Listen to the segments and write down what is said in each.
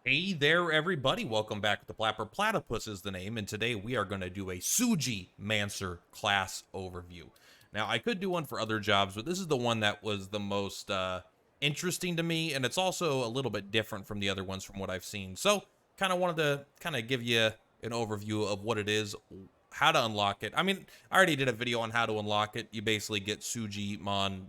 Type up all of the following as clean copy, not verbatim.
Hey there, everybody. Welcome back to Purplatypus is the name, and today we are going to do a Sujimancer class overview. Now, I could do one for other jobs, but this is the one that was the most interesting to me, and it's also a little bit different from the other ones from what I've seen. So, kind of wanted to kind of give you an overview of what it is, how to unlock it. I mean, I already did a video on how to unlock it. You basically get Sujimancer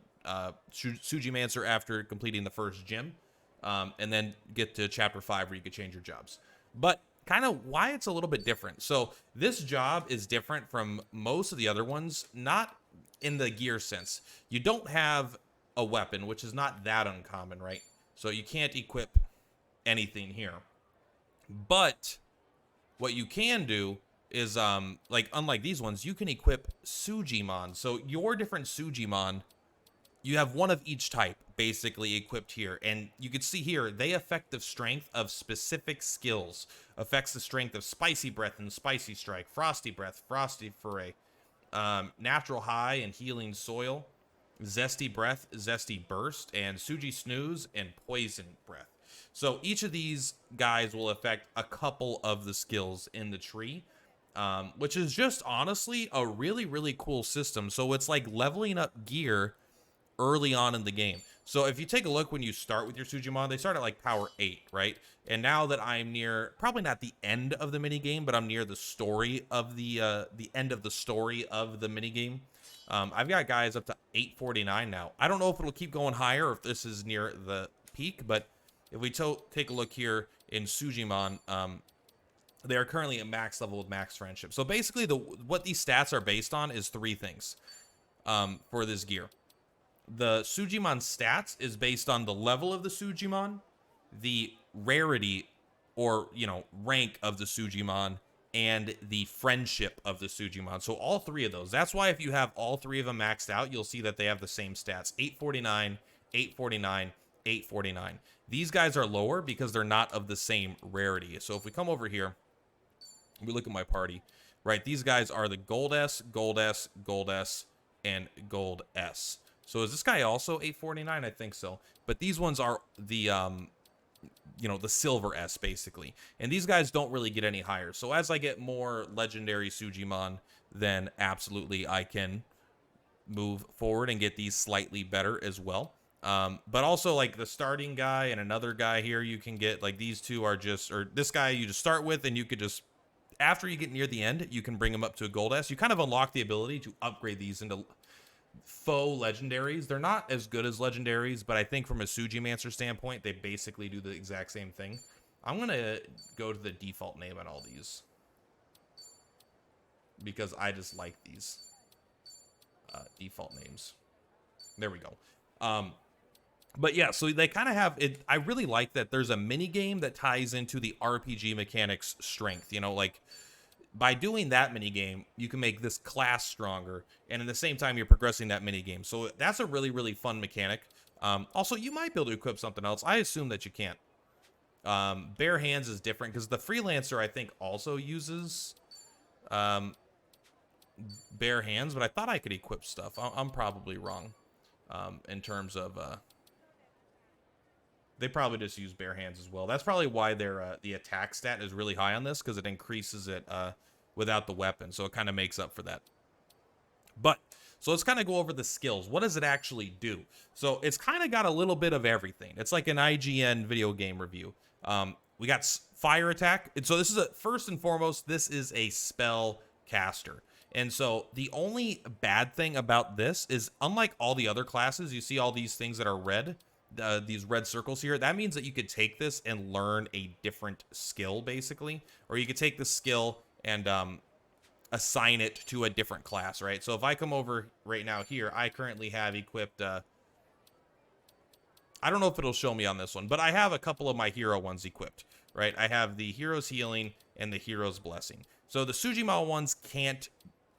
after completing the first gym, and then get to chapter 5 where you could change your jobs. But kind of why it's a little bit different. So this job is different from most of the other ones, not in the gear sense. You don't have a weapon, which is not that uncommon, right? So you can't equip anything here. But what you can do is like unlike these ones, you can equip Sujimon. So your different Sujimon, you have one of each type basically equipped here, and you can see here they affect the strength of specific skills. Affects the strength of Spicy Breath and Spicy Strike, Frosty Breath, Frosty Foray, Natural High and Healing Soil, Zesty Breath, Zesty Burst, and Suji Snooze and Poison Breath. So each of these guys will affect a couple of the skills in the tree, which is just honestly a really, really cool system. So it's like leveling up gear early on in the game. So if you take a look when you start with your Sujimon, they start at like power 8, right? And now that I'm near, probably not the end of the minigame, but I'm near the story of the end of the story of the minigame. I've got guys up to 849 now. I don't know if it'll keep going higher or if this is near the peak, but if we take a look here in Sujimon, they are currently at max level with max friendship. So basically, what these stats are based on is three things for this gear. The Sujimon stats is based on the level of the Sujimon, the rarity or, rank of the Sujimon, and the friendship of the Sujimon. So all three of those. That's why if you have all three of them maxed out, you'll see that they have the same stats. 849, 849, 849. These guys are lower because they're not of the same rarity. So if we come over here, we look at my party, right? These guys are the Gold S, Gold S, Gold S, and Gold S. So is this guy also 849? I think so. But these ones are the, the silver S, basically. And these guys don't really get any higher. So as I get more legendary Sujimon, then absolutely I can move forward and get these slightly better as well. But also, like, the starting guy and another guy here you can get, like, these two are just, or this guy you just start with, and you could just, after you get near the end, you can bring them up to a Gold S. You kind of unlock the ability to upgrade these into faux legendaries. They're not as good as legendaries, but I think from a Sujimancer standpoint, they basically do the exact same thing. I'm going to go to the default name on all these because I just like these default names. There we go. But yeah, so they kind of have it. I really like that there's a mini game that ties into the RPG mechanics strength. Like, by doing that mini game, you can make this class stronger, and at the same time, you're progressing that mini game. So that's a really, really fun mechanic. Also, you might be able to equip something else. I assume that you can't. Bare hands is different because the freelancer, I think, also uses bare hands, but I thought I could equip stuff. I'm probably wrong in terms of. They probably just use bare hands as well. That's probably why their the attack stat is really high on this, because it increases it without the weapon, so it kind of makes up for that. But so let's kind of go over the skills. What does it actually do? So it's kind of got a little bit of everything. It's like an IGN video game review. We got fire attack, and so this is first and foremost, this is a spell caster. And so the only bad thing about this is, unlike all the other classes, you see all these things that are red. These red circles here, that means that you could take this and learn a different skill, basically, or you could take the skill and assign it to a different class, right? So if I come over right now here, I currently have equipped, I don't know if it'll show me on this one, but I have a couple of my hero ones equipped, right? I have the Hero's Healing and the Hero's Blessing. So the Sujimon ones can't,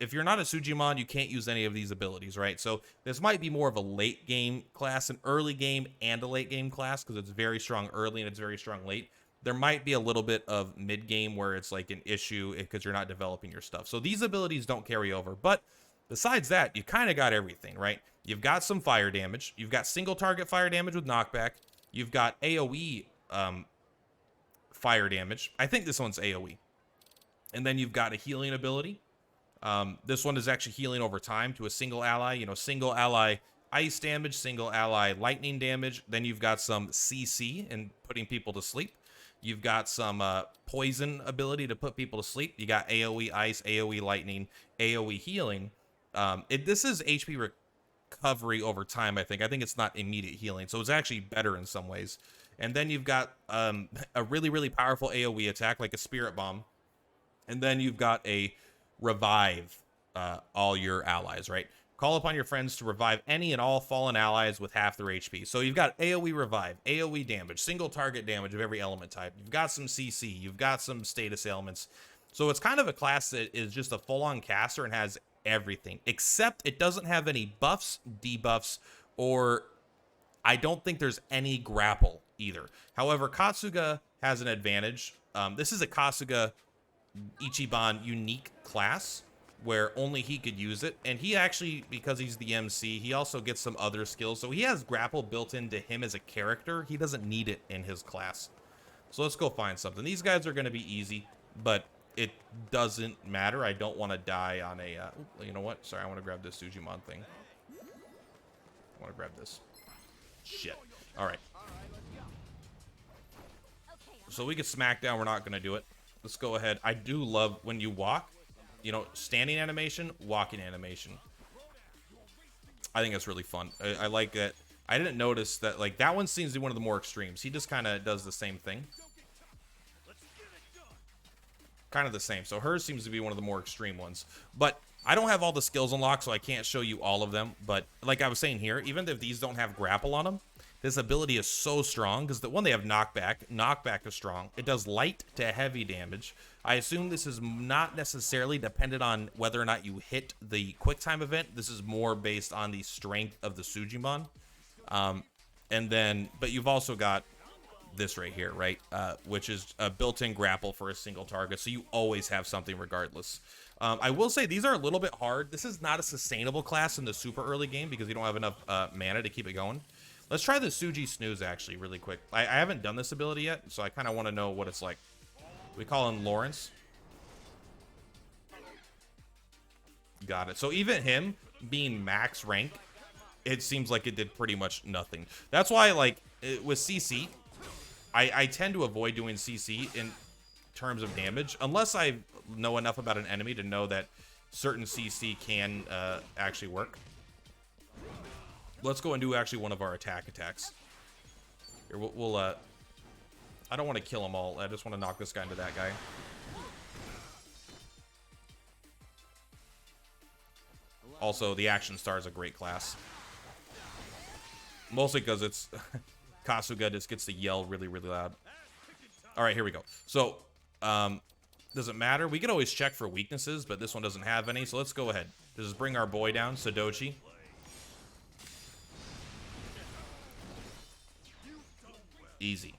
if you're not a Sujimon, you can't use any of these abilities, right? So this might be more of a late game class, an early game and a late game class, because it's very strong early and it's very strong late. There might be a little bit of mid game where it's like an issue because you're not developing your stuff. So these abilities don't carry over. But besides that, you kind of got everything, right? You've got some fire damage. You've got single target fire damage with knockback. You've got AoE fire damage. I think this one's AoE. And then you've got a healing ability. This one is actually healing over time to a single ally. You know, single ally ice damage, single ally lightning damage. Then you've got some CC and putting people to sleep. You've got some poison ability to put people to sleep. You got AoE ice, AoE lightning, AoE healing. This is HP recovery over time, I think. I think it's not immediate healing, so it's actually better in some ways. And then you've got a really, really powerful AoE attack, like a Spirit Bomb. And then you've got a revive all your allies, right? Call upon your friends to revive any and all fallen allies with half their HP. So you've got AoE revive, AoE damage, single target damage of every element type. You've got some CC, you've got some status ailments. So it's kind of a class that is just a full-on caster and has everything, except it doesn't have any buffs, debuffs, or I don't think there's any grapple either. However, Kasuga has an advantage. This is a Kasuga Ichiban unique class where only he could use it, and he actually, because he's the MC, he also gets some other skills, so he has grapple built into him as a character. He doesn't need it in his class. So let's go find something. These guys are going to be easy, but it doesn't matter. I don't want to die on a you know what, sorry, I want to grab this Sujimancer thing. I want to grab this shit. All right, so we get smacked down. We're not going to do it. Let's go ahead. I do love when you walk, you know, standing animation, walking animation. I think that's really fun. I like that. I didn't notice that, like, that one seems to be one of the more extremes. He just kind of does the same thing. Kind of the same. So hers seems to be one of the more extreme ones. But I don't have all the skills unlocked, so I can't show you all of them. But like I was saying here, even if these don't have grapple on them, this ability is so strong because the one they have knockback. Knockback is strong. It does light to heavy damage. I assume this is not necessarily dependent on whether or not you hit the quick time event. This is more based on the strength of the Sujimon. And then, but you've also got this right here, right? Which is a built-in grapple for a single target. So you always have something regardless. I will say these are a little bit hard. This is not a sustainable class in the super early game because you don't have enough mana to keep it going. Let's try the Suji Snooze, actually, really quick. I haven't done this ability yet, so I kind of want to know what it's like. We call him Lawrence. Got it. So even him being max rank, it seems like it did pretty much nothing. That's why, like, with CC, I tend to avoid doing CC in terms of damage, unless I know enough about an enemy to know that certain CC can actually work. Let's go and do actually one of our attacks. Here, we'll I don't want to kill them all. I just want to knock this guy into that guy. Also, the Action Star is a great class. Mostly because it's Kasuga just gets to yell really, really loud. All right, here we go. So, does it matter? We could always check for weaknesses, but this one doesn't have any. So let's go ahead. Just bring our boy down, Sadochi. Easy.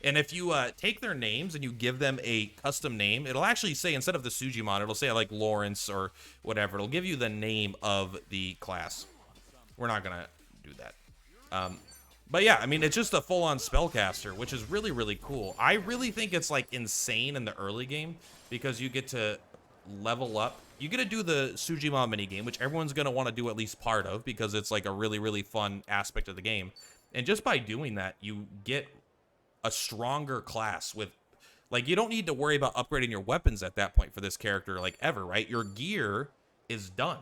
And if you take their names and you give them a custom name, it'll actually say, instead of the Sujimon, it'll say like Lawrence or whatever. It'll give you the name of the class. We're not going to do that. But yeah, I mean, it's just a full-on spellcaster, which is really, really cool. I really think it's like insane in the early game because you get to level up. You get to do the Sujimon minigame, which everyone's going to want to do at least part of because it's like a really, really fun aspect of the game. And just by doing that, you get a stronger class with, like, you don't need to worry about upgrading your weapons at that point for this character, like, ever, right? Your gear is done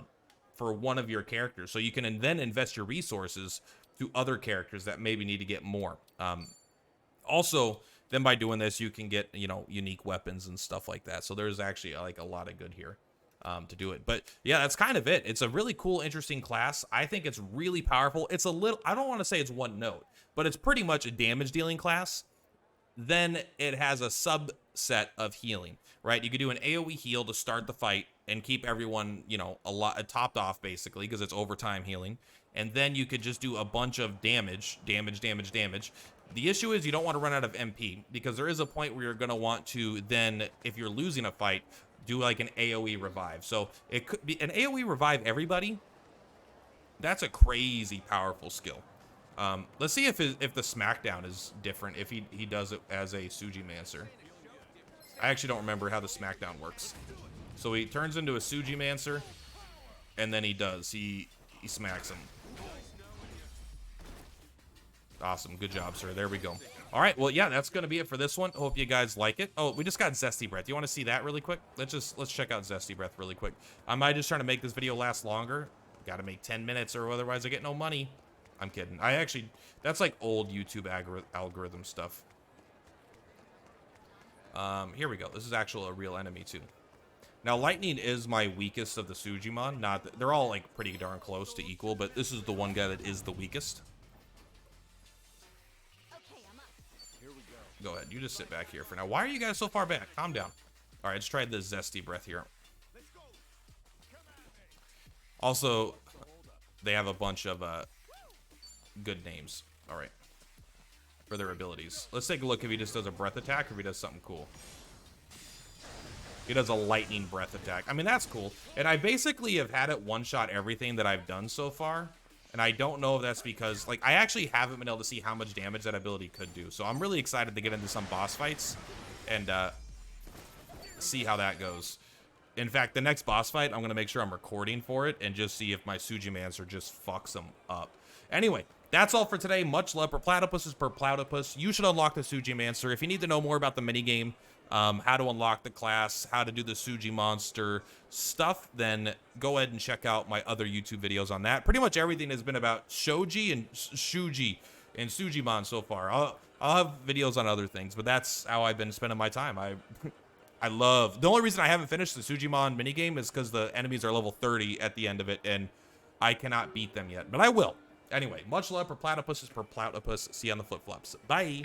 for one of your characters. So you can then invest your resources to other characters that maybe need to get more. Also, then by doing this, you can get, you know, unique weapons and stuff like that. So there's actually, like, a lot of good here. To do it. But yeah, that's kind of it. It's a really cool, interesting class. I think it's really powerful. It's a little, I don't want to say it's one note, but it's pretty much a damage dealing class. Then it has a subset of healing, right? You could do an AoE heal to start the fight and keep everyone, you know, topped off basically because it's overtime healing. And then you could just do a bunch of damage. The issue is you don't want to run out of MP because there is a point where you're going to want to then, if you're losing a fight, do like an AoE revive. So it could be an AoE revive everybody. That's a crazy powerful skill. Let's see if the Smackdown is different if he does it as a Sujimancer. I actually don't remember how the Smackdown works. So he turns into a Sujimancer, and then he smacks him. Awesome, good job, sir. There we go. All right, well, yeah, that's gonna be it for this one. Hope you guys like it. Oh, we just got Zesty Breath. You want to see that really quick? Let's check out Zesty Breath really quick. Am I just trying to make this video last longer? Got to make 10 minutes, or otherwise I get no money. I'm kidding. That's like old YouTube algorithm stuff. Here we go. This is actually a real enemy too. Now, Lightning is my weakest of the Sujimon. They're all like pretty darn close to equal, but this is the one guy that is the weakest. Go ahead. You just sit back here for now. Why are you guys so far back? Calm down. All right, let's try the Zesty Breath here. Also, they have a bunch of good names. All right. For their abilities. Let's take a look if he just does a breath attack or if he does something cool. He does a lightning breath attack. I mean, that's cool. And I basically have had it one-shot everything that I've done so far. And I don't know if that's because, like, I actually haven't been able to see how much damage that ability could do. So I'm really excited to get into some boss fights and see how that goes. In fact, the next boss fight, I'm going to make sure I'm recording for it and just see if my Sujimancer just fucks them up. Anyway, that's all for today. Much love. Purplatypus is Purplatypus. You should unlock the Sujimancer. If you need to know more about the minigame, how to unlock the class, how to do the Sujimancer stuff, then go ahead and check out my other YouTube videos on that. Pretty much everything has been about Shoji and Shuji and Sujimon so far. I'll have videos on other things, but that's how I've been spending my time. I love... The only reason I haven't finished the Sujimon minigame is because the enemies are level 30 at the end of it, and I cannot beat them yet, but I will. Anyway, much love. Purplatypus is Purplatypus. See you on the flip-flops. Bye!